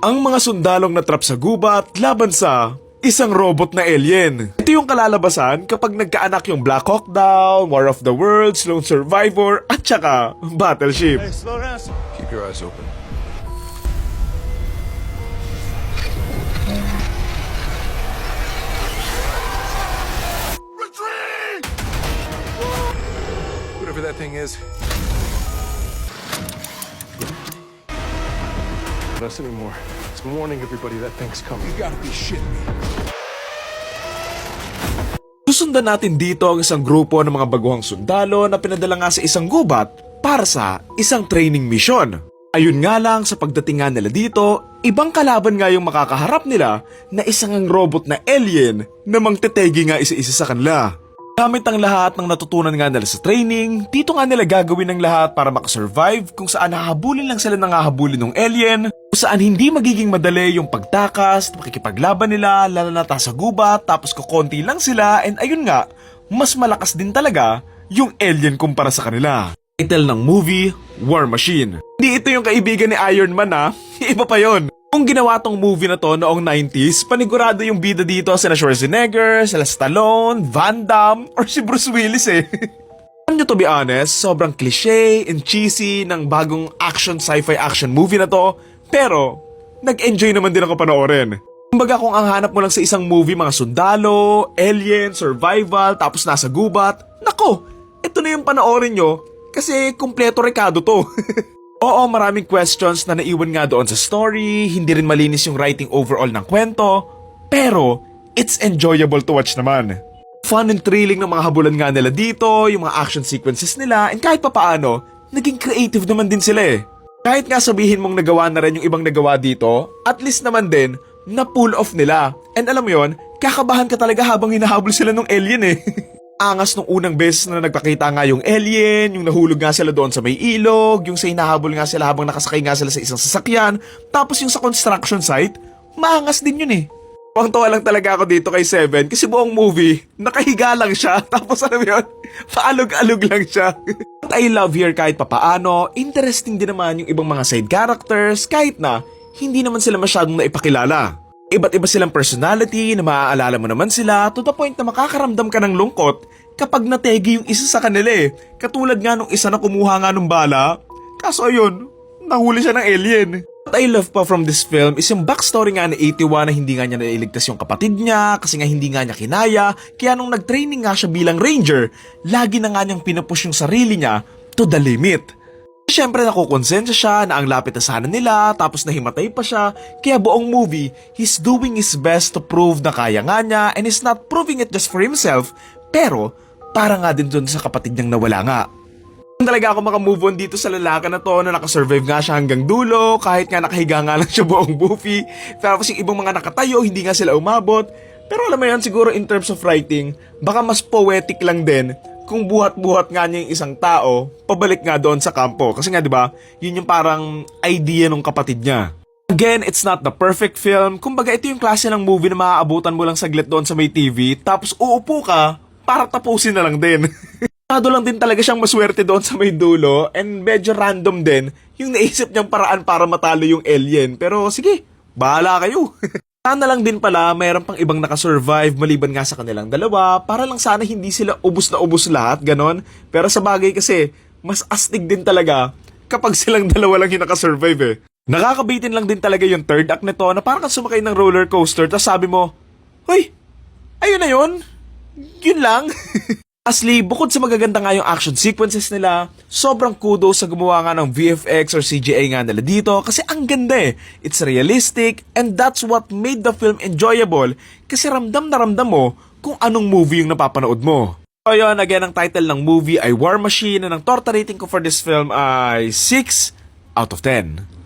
Ang mga sundalong natrap sa gubat laban sa isang robot na alien. Ito yung kalalabasan kapag nagkaanak yung Black Hawk Down, War of the Worlds, Lone Survivor, at saka Battleship. Hey, slow down. Keep your eyes open. Retreat! Whatever that thing is. Not us anymore. It's warning everybody that thing's coming. You gotta be shitting me. Susundan natin dito ang isang grupo ng mga baguhang sundalo na pinadala nga sa isang gubat para sa isang training mission. Ayun nga lang, sa pagdating nga nila dito, ibang kalaban nga yung makakaharap nila na isang ang robot na alien na mangtetegi nga isa-isa sa kanila. Gamit ang lahat ng natutunan nga nila sa training, dito nga nila gagawin ng lahat para makasurvive kung saan hahabulin lang sila ng hahabulin ng alien, kung saan hindi magiging madali yung pagtakas, makikipaglaban nila, lalalata sa gubat, tapos kukonti lang sila, and ayun nga, mas malakas din talaga yung alien kumpara sa kanila. Title ng movie, War Machine. Hindi ito yung kaibigan ni Iron Man ha, iba pa yon. Kung ginawa tong movie na to noong 90s, panigurado yung bida dito sina Schwarzenegger, sila Stallone, Van Damme, or si Bruce Willis eh. Alam nyo, to be honest, sobrang cliche and cheesy ng bagong action sci-fi action movie na to, pero nag-enjoy naman din ako panoorin. Kumbaga kung ang hanap mo lang sa isang movie mga sundalo, alien, survival, tapos nasa gubat, nako, ito na yung panoorin nyo kasi kumpleto rekado to. Oo, maraming questions na naiwan nga doon sa story, hindi rin malinis yung writing overall ng kwento, pero it's enjoyable to watch naman. Fun and thrilling ng mga habulan nga nila dito, yung mga action sequences nila, and kahit papaano, naging creative naman din sila eh. Kahit nga sabihin mong nagawa na rin yung ibang nagawa dito, at least naman din, na pull off nila. And alam mo yun, kakabahan ka talaga habang hinahabol sila ng alien eh. Angas nung unang beses na nagpakita nga yung alien, yung nahulog nga sila doon sa may ilog, yung sa hinahabol nga sila habang nakasakay nga sila sa isang sasakyan, tapos yung sa construction site, maangas din yun eh. Tuwang-tuwa lang talaga ako dito kay Seven kasi buong movie, nakahiga lang siya, tapos alam mo yun, paalog-alog lang siya. But I love here kahit papaano, interesting din naman yung ibang mga side characters, kahit na hindi naman sila masyadong naipakilala. Iba't iba silang personality na maaalala mo naman sila to the point na makakaramdam ka ng lungkot kapag nategi yung isa sa kanila eh. Katulad nga nung isa na kumuha nga ng bala, kaso ayun, nahuli siya ng alien. What I love pa from this film is yung backstory nga ni 81 na hindi nga niya nailigtas yung kapatid niya kasi nga hindi nga niya kinaya, kaya nung nag-training nga siya bilang ranger, lagi na nga niyang pinupush yung sarili niya to the limit. Siyempre nakukonsensya siya na ang lapit na sana nila tapos nahimatay pa siya, kaya buong movie, he's doing his best to prove na kaya nga niya and is not proving it just for himself, pero para nga din dun sa kapatid niyang nawala nga. Talaga ako makamove on dito sa lalaki na to na nakasurvive nga siya hanggang dulo kahit nga nakahiga nga lang siya buong movie, tapos yung ibang mga nakatayo hindi nga sila umabot, pero alam mo yan siguro in terms of writing, baka mas poetic lang din kung buhat-buhat nga niya yung isang tao, pabalik nga doon sa kampo. Kasi nga 'di ba, yun yung parang idea ng kapatid niya. Again, it's not the perfect film. Kumbaga ito yung klase ng movie na maaabutan mo lang saglit doon sa may TV, tapos uupo ka para tapusin na lang din. Tado lang din talaga siyang maswerte doon sa may dulo, and medyo random din yung naisip niyang paraan para matalo yung alien. Pero sige, bahala kayo. Sana lang din pala mayroon pang ibang nakasurvive maliban nga sa kanilang dalawa para lang sana hindi sila ubos na ubos lahat, ganon. Pero sa bagay kasi, mas astig din talaga kapag silang dalawa lang yung nakasurvive eh. Nakakabitin lang din talaga yung third act nito na parang sumakay ng roller coaster tapos sabi mo, "Hoy, ayun na yun? Yun lang?" Asli, bukod sa magaganda nga yung action sequences nila, sobrang kudos sa gumawa nga ng VFX or CGI nga nila dito kasi ang ganda eh. It's realistic and that's what made the film enjoyable kasi ramdam na ramdam mo kung anong movie yung napapanood mo. So yun, again, ang title ng movie ay War Machine and ang torta rating ko for this film ay 6 out of 10.